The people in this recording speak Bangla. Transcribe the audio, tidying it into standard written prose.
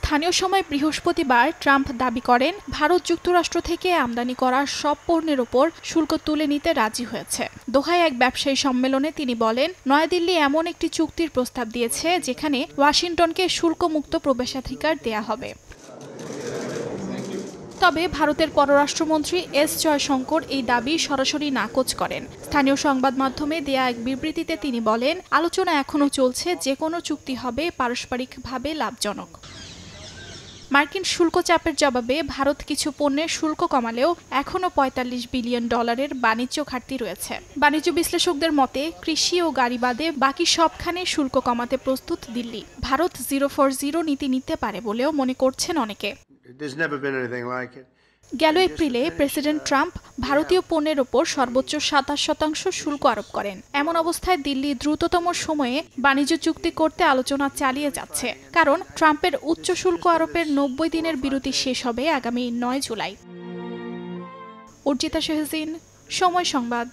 স্থানীয় সময় বৃহস্পতিবার ট্রাম্প দাবি করেন ভারত যুক্তরাষ্ট্র থেকে আমদানি করা সব পণ্যের ওপর শুল্ক তুলে নিতে রাজি হয়েছে। দোহায় এক ব্যবসায়ী সম্মেলনে তিনি বলেন, নয়াদিল্লি এমন একটি চুক্তির প্রস্তাব দিয়েছে যেখানে ওয়াশিংটনকে শুল্কমুক্ত প্রবেশাধিকার দেয়া হবে। তবে ভারতের পররাষ্ট্রমন্ত্রী এস জয়শঙ্কর এই দাবি সরাসরি নাকচ করেন। স্থানীয় সংবাদ মাধ্যমে দেয়া এক বিবৃতিতে তিনি বলেন, আলোচনা এখনো চলছে, যে কোনো চুক্তি হবে পারস্পরিকভাবে লাভজনক। মার্কিন শুল্ক চাপের জবাবে ভারত কিছু পণ্যের শুল্ক কমালেও এখনও $৪৫ বিলিয়ন বাণিজ্য ঘাটতি রয়েছে। বাণিজ্য বিশ্লেষকদের মতে কৃষি ও গাড়ি বাদে বাকি সবখানে শুল্ক কমাতে প্রস্তুত দিল্লি। ভারত 0 নীতি নিতে পারে বলেও মনে করছেন অনেকে। গেল এপ্রিলে প্রেসিডেন্ট ট্রাম্প ভারতীয় পণ্যের ওপর সর্বোচ্চ ২৭% শুল্ক আরোপ করেন। এমন অবস্থায় দিল্লি দ্রুততম সময়ে বাণিজ্য চুক্তি করতে আলোচনা চালিয়ে যাচ্ছে, কারণ ট্রাম্পের উচ্চ শুল্ক আরোপের ৯০ দিনের বিরতি শেষ হবে আগামী ৯ জুলাই। অর্জিতা শেহজিন, সময় সংবাদ।